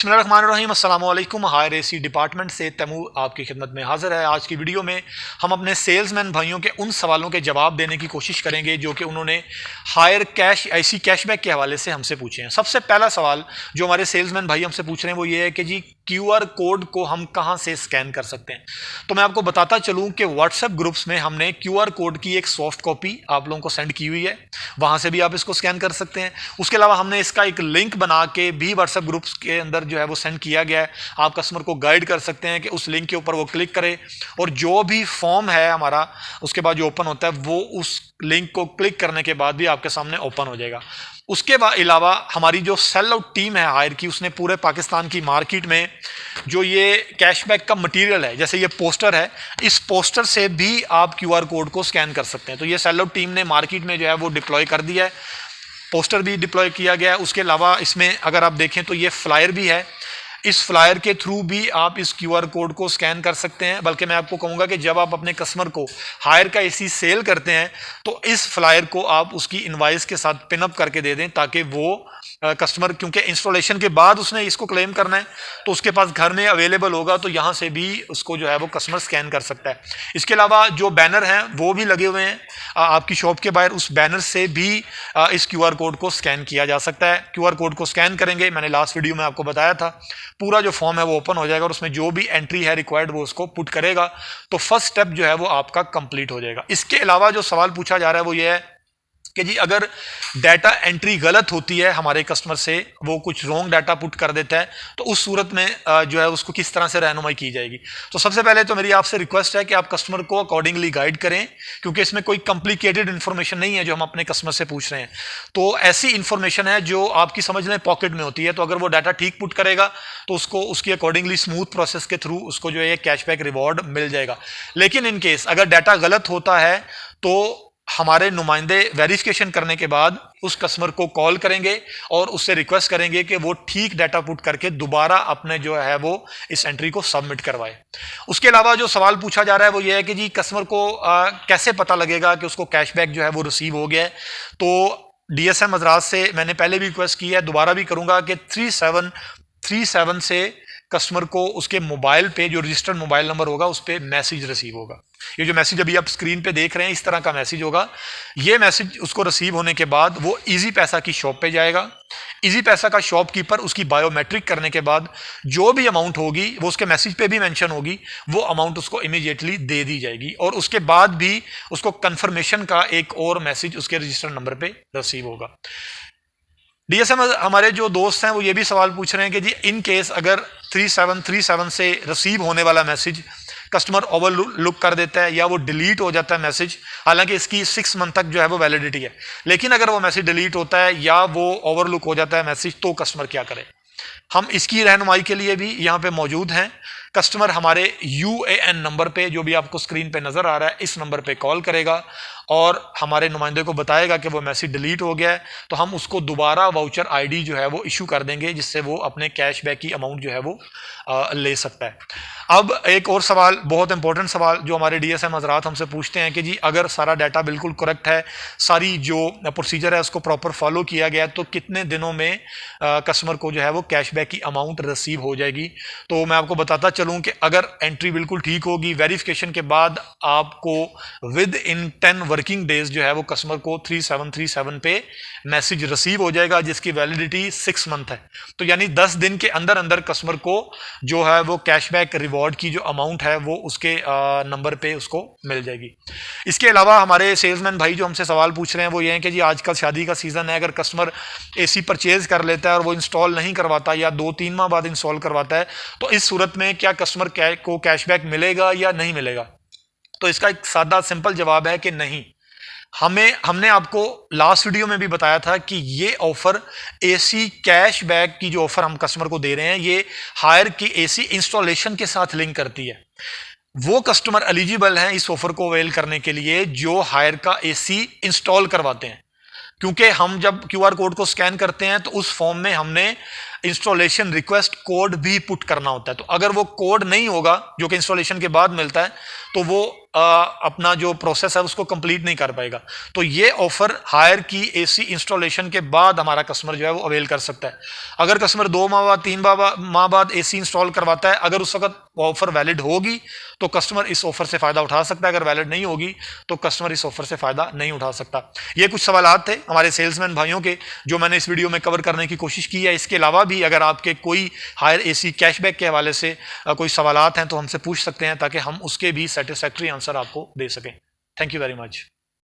बिस्मिल्लाहिर्रहमानिर्रहीम अस्सलाम वालेकुम। हायर एसी डिपार्टमेंट से तैमूर आपकी खिदमत में हाजिर है। आज की वीडियो में हम अपने सेल्समैन भाइयों के उन सवालों के जवाब देने की कोशिश करेंगे जो कि उन्होंने हायर कैश ऐसी कैशबैक के हवाले से हमसे पूछे हैं। सबसे पहला सवाल जो हमारे सेल्समैन भाई हमसे पूछ रहे हैं वो ये है कि जी QR कोड को हम कहाँ से स्कैन कर सकते हैं। तो मैं आपको बताता चलूँ कि व्हाट्सएप ग्रुप्स में हमने QR कोड की एक सॉफ्ट कॉपी आप लोगों को सेंड की हुई है, वहाँ से भी आप इसको स्कैन कर सकते हैं। उसके अलावा हमने इसका एक लिंक बना के भी व्हाट्सएप ग्रुप्स के अंदर जो है वो सेंड किया गया है। आप कस्टमर को गाइड कर सकते हैं कि उस लिंक के ऊपर वो क्लिक करे और जो भी फॉर्म है हमारा उसके बाद जो ओपन होता है वो उस लिंक को क्लिक करने के बाद भी आपके सामने ओपन हो जाएगा। उसके अलावा हमारी जो सेल आउट टीम है हायर की, उसने पूरे पाकिस्तान की मार्केट में जो ये कैशबैक का मटेरियल है, जैसे ये पोस्टर है, इस पोस्टर से भी आप QR कोड को स्कैन कर सकते हैं। तो ये सेल आउट टीम ने मार्केट में जो है वो डिप्लॉय कर दिया है, पोस्टर भी डिप्लॉय किया गया है। उसके अलावा इसमें अगर आप देखें तो ये फ्लायर भी है, इस फ्लायर के थ्रू भी आप इस QR कोड को स्कैन कर सकते हैं। बल्कि मैं आपको कहूँगा कि जब आप अपने कस्टमर को हायर का एसी सेल करते हैं तो इस फ्लायर को आप उसकी इनवाइस के साथ पिनअप करके दे दें ताकि वो कस्टमर, क्योंकि इंस्टॉलेशन के बाद उसने इसको क्लेम करना है तो उसके पास घर में अवेलेबल होगा, तो यहाँ से भी उसको जो है वो कस्टमर स्कैन कर सकता है। इसके अलावा जो बैनर हैं वो भी लगे हुए हैं आपकी शॉप के बाहर, उस बैनर से भी इस QR कोड को स्कैन किया जा सकता है। QR कोड को स्कैन करेंगे, मैंने लास्ट वीडियो में आपको बताया था, पूरा जो फॉर्म है वो ओपन हो जाएगा और उसमें जो भी एंट्री है रिक्वायर्ड वो उसको पुट करेगा, तो फर्स्ट स्टेप जो है वो आपका कंप्लीट हो जाएगा। इसके अलावा जो सवाल पूछा जा रहा है वो ये है कि जी अगर डाटा एंट्री गलत होती है हमारे कस्टमर से, वो कुछ रॉन्ग डाटा पुट कर देता है, तो उस सूरत में जो है उसको किस तरह से रहनुमाई की जाएगी। तो सबसे पहले तो मेरी आपसे रिक्वेस्ट है कि आप कस्टमर को अकॉर्डिंगली गाइड करें, क्योंकि इसमें कोई कॉम्प्लिकेटेड इन्फॉर्मेशन नहीं है जो हम अपने कस्टमर से पूछ रहे हैं। तो ऐसी इन्फॉर्मेशन है जो आपकी समझ लें पॉकेट में होती है, तो अगर वो डाटा ठीक पुट करेगा तो उसको उसकी अकॉर्डिंगली स्मूथ प्रोसेस के थ्रू उसको जो है कैशबैक रिवॉर्ड मिल जाएगा। लेकिन इन केस अगर डाटा गलत होता है तो हमारे नुमाइंदे वेरिफिकेशन करने के बाद उस कस्टमर को कॉल करेंगे और उससे रिक्वेस्ट करेंगे कि वो ठीक डाटा पुट करके दोबारा अपने जो है वो इस एंट्री को सबमिट करवाए। उसके अलावा जो सवाल पूछा जा रहा है वो ये है कि जी कस्टमर को कैसे पता लगेगा कि उसको कैशबैक जो है वो रिसीव हो गया है। तो DSM हजरात से मैंने पहले भी रिक्वेस्ट की है, दोबारा भी करूंगा कि 3737 से कस्टमर को उसके मोबाइल पे जो रजिस्टर्ड मोबाइल नंबर होगा उस पर मैसेज रिसीव होगा। ये जो मैसेज अभी आप स्क्रीन पे देख रहे हैं इस तरह का मैसेज होगा। ये मैसेज उसको रिसीव होने के बाद वो इजी पैसा की शॉप पे जाएगा। इजी पैसा का शॉपकीपर उसकी बायोमेट्रिक करने के बाद जो भी अमाउंट होगी वो उसके मैसेज पे भी मेंशन होगी, वो अमाउंट उसको इमीडिएटली दे दी जाएगी और उसके बाद भी उसको कंफर्मेशन का एक और मैसेज उसके रजिस्टर्ड नंबर पे रिसीव होगा। DSM हमारे जो दोस्त हैं वो ये भी सवाल पूछ रहे हैं कि जी इन केस अगर 3737 से रिसीव होने वाला मैसेज कस्टमर ओवरलुक कर देता है या वो डिलीट हो जाता है मैसेज, हालांकि इसकी 6 मंथ तक जो है वो वैलिडिटी है, लेकिन अगर वो मैसेज डिलीट होता है या वो ओवरलुक हो जाता है मैसेज, तो कस्टमर क्या करे। हम इसकी रहनुमाई के लिए भी यहाँ पे मौजूद हैं। कस्टमर हमारे UAN नंबर पे जो भी आपको स्क्रीन पे नजर आ रहा है इस नंबर पे कॉल करेगा और हमारे नुमाइंदे को बताएगा कि वो मैसेज डिलीट हो गया है, तो हम उसको दोबारा वाउचर ID जो है वो इशू कर देंगे जिससे वो अपने कैशबैक की अमाउंट जो है वो ले सकता है। अब एक और सवाल, बहुत इंपॉर्टेंट सवाल जो हमारे DSM हजरात हमसे पूछते हैं कि जी अगर सारा डाटा बिल्कुल करेक्ट है, सारी जो प्रोसीजर है उसको प्रॉपर फॉलो किया गया है, तो कितने दिनों में कस्टमर को जो है वो कैशबैक की अमाउंट रिसीव हो जाएगी। तो मैं आपको बताता चलूं कि अगर एंट्री बिल्कुल ठीक होगी, वेरिफिकेशन के बाद आपको विद इन 10 वर्किंग डेज जो है वो कस्टमर को 3737 पे मैसेज रिसीव हो जाएगा जिसकी वैलिडिटी 6 मंथ है। तो यानी 10 दिन के अंदर अंदर कस्टमर को जो है वो कैशबैक रिवॉर्ड की जो अमाउंट है वो उसके नंबर पे उसको मिल जाएगी। इसके अलावा हमारे सेल्समैन भाई जो हमसे सवाल पूछ रहे हैं वो ये है कि जी आजकल शादी का सीजन है, अगर कस्टमर AC परचेज कर लेता है और वो इंस्टॉल नहीं करवाता या 2-3 माह बाद इंस्टॉल करवाता है, तो इस सूरत में क्या कस्टमर को कैशबैक मिलेगा या नहीं मिलेगा। तो इसका एक सादा सिंपल जवाब है कि नहीं। हमने आपको लास्ट वीडियो में भी बताया था कि ये ऑफर AC कैशबैक की जो ऑफर हम कस्टमर को दे रहे हैं ये हायर की AC इंस्टॉलेशन के साथ लिंक करती है। वो कस्टमर एलिजिबल हैं इस ऑफर को अवेल करने के लिए जो हायर का AC इंस्टॉल करवाते हैं, क्योंकि हम जब QR कोड को स्कैन करते हैं तो उस फॉर्म में हमने इंस्टॉलेशन रिक्वेस्ट कोड भी पुट करना होता है। तो अगर वो कोड नहीं होगा जो कि इंस्टॉलेशन के बाद मिलता है, तो वो अपना जो प्रोसेस है उसको कंप्लीट नहीं कर पाएगा। तो ये ऑफर हायर की एसी इंस्टॉलेशन के बाद हमारा कस्टमर जो है वो अवेल कर सकता है। अगर कस्टमर 2 माह बाद 3 माह बाद एसी इंस्टॉल करवाता है, अगर उस वक्त ऑफर वैलिड होगी तो कस्टमर इस ऑफर से फायदा उठा सकता है, अगर वैलिड नहीं होगी तो कस्टमर इस ऑफर से फायदा नहीं उठा सकता। ये कुछ सवालात थे हमारे सेल्समैन भाइयों के जो मैंने इस वीडियो में कवर करने की कोशिश की है। इसके अलावा भी अगर आपके कोई हायर एसी कैशबैक के हवाले से कोई सवालात हैं तो हमसे पूछ सकते हैं, ताकि हम उसके भी सेटिस्फैक्ट्री आंसर आपको दे सकें। Thank you very much.